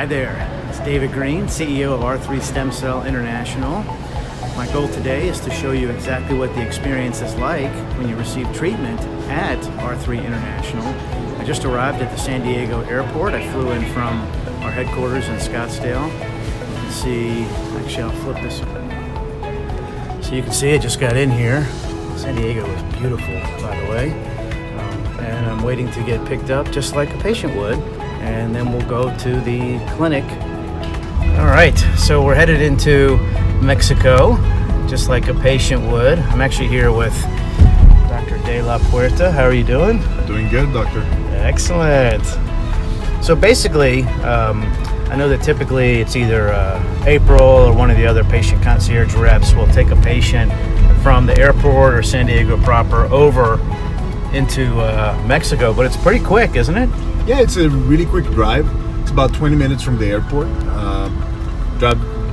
Hi there, it's David Greene, CEO of R3 Stem Cell International. My goal today is to show you exactly what the experience is like when you receive treatment at R3 International. I just arrived at the San Diego airport. I flew in from our headquarters in Scottsdale. You can see, actually I'll flip this. So you can see I just got in here. San Diego is beautiful, by the way. And I'm waiting to get picked up just like a patient would. And then we'll go to the clinic. All right, so we're headed into Mexico, just like a patient would. I'm actually here with Dr. De La Puerta. How are you doing? Doing good, doctor. Excellent. So basically, I know that typically it's either April or one of the other patient concierge reps will take a patient from the airport or San Diego proper over into Mexico, but it's pretty quick, isn't it? Yeah, it's a really quick drive. It's about 20 minutes from the airport.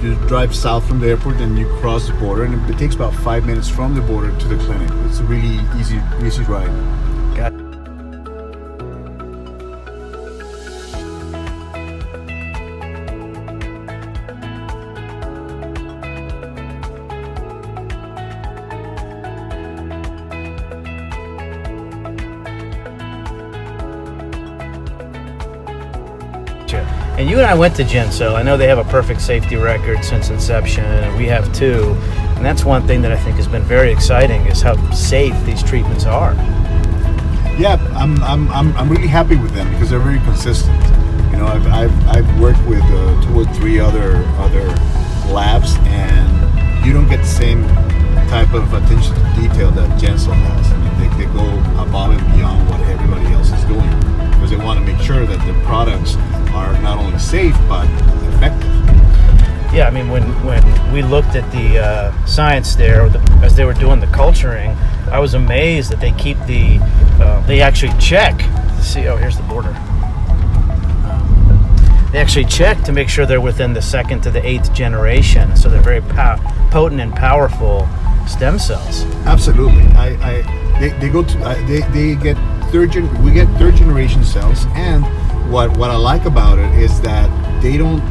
You drive south from the airport and you cross the border, and it takes about 5 minutes from the border to the clinic. It's a really easy ride. Got it. And you and I went to Gencell. I know they have a perfect safety record since inception, and we have too. And that's one thing that I think has been very exciting is how safe these treatments are. Yeah, I'm really happy with them because they're very consistent. You know, I've worked with 2 or 3 other labs, and you don't get the same type of attention to detail that Gencell has. I mean, they go above and beyond what everybody else is doing because they want to make sure that their products are not only safe but effective. Yeah, I mean, when we looked at the science there as they were doing the culturing, I was amazed that they keep they actually check to see. Oh, here's the border. They actually check to make sure they're within the 2nd to the 8th generation, so they're very potent and powerful stem cells. Absolutely. They get we get 3rd generation cells, and what I like about it is that they don't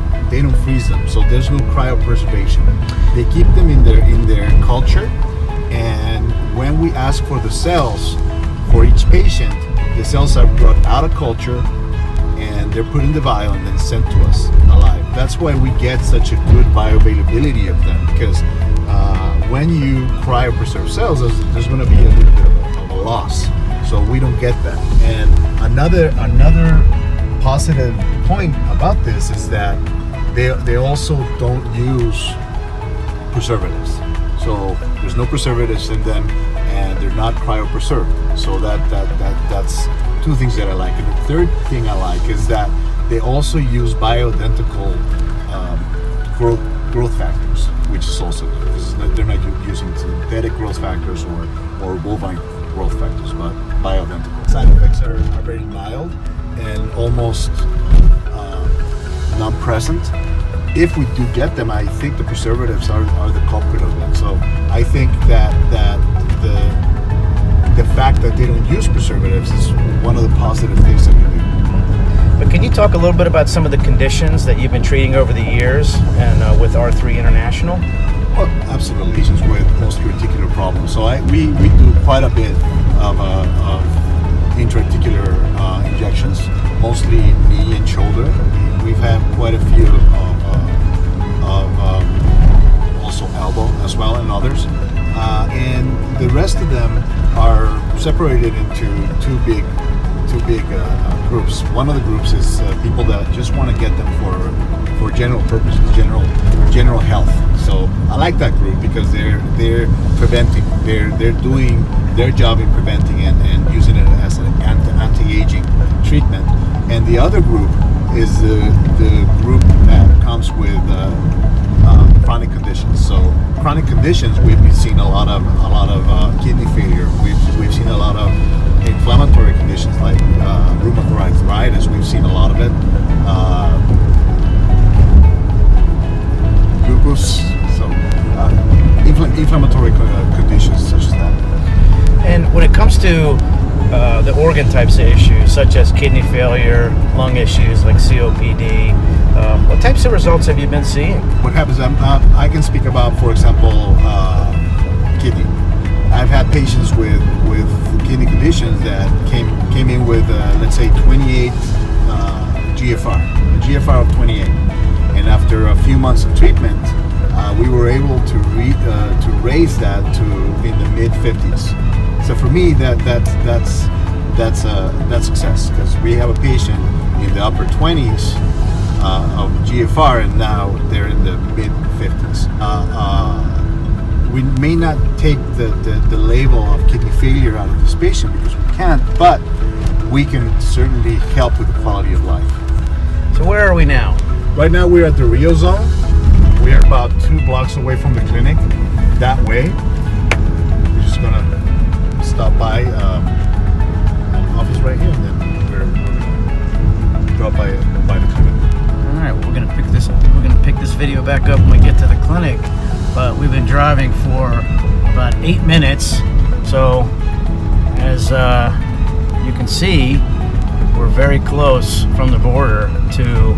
freeze them, so there's no cryopreservation. They keep them in their culture, and when we ask for the cells for each patient, the cells are brought out of culture and they're put in the vial and then sent to us alive. That's why we get such a good bioavailability of them, because when you cryopreserve cells, there's going to be a little bit of a loss, so we don't get that. And another positive point about this is that they also don't use preservatives, so there's no preservatives in them and they're not cryopreserved. So that's 2 things that I like. And the 3rd thing I like is that they also use bioidentical growth factors, which is also good because they're not using synthetic growth factors or bovine growth factors, but bioidentical. Side effects are very mild and almost non-present. If we do get them, I think the preservatives are the culprit of them. So I think that the fact that they don't use preservatives is one of the positive things that we do. But can you talk a little bit about some of the conditions that you've been treating over the years and with R3 International? Well, absolutely. Patients with post-articular problems. So we do quite a bit of intra-articular injections, mostly knee and shoulder. We've had quite a few of also elbow as well, and others. And the rest of them are separated into two big groups. One of the groups is people that just want to get them for general purposes, general health. So I like that group because they're preventing, they're doing their job in preventing and using it as an anti-aging treatment. And the other group is the group that comes with chronic conditions. So chronic conditions, we've seen a lot of kidney failure. We've seen a lot of inflammatory conditions like rheumatoid arthritis. We've seen a lot of it. Lupus. So inflammatory conditions such as that. And when it comes to the organ types of issues, such as kidney failure, lung issues like COPD, types of results have you been seeing? What happens, I can speak about, for example, kidney. I've had patients with kidney conditions that came in with, let's say, 28 GFR, a GFR of 28. And after a few months of treatment, we were able to raise that to in the mid 50s. So for me, that's success, because we have a patient in the upper 20s of GFR, and now they're in the mid 50s. We may not take the label of kidney failure out of this patient because we can't, but we can certainly help with the quality of life. So where are we now? Right now we're at the Rio Zone. We are about 2 blocks away from the clinic. That way, we're just gonna stop by an office right here, and then we're gonna drop by the clinic. All right, well, we're gonna pick this video back up when we get to the clinic. But we've been driving for about 8 minutes, so as you can see, we're very close from the border to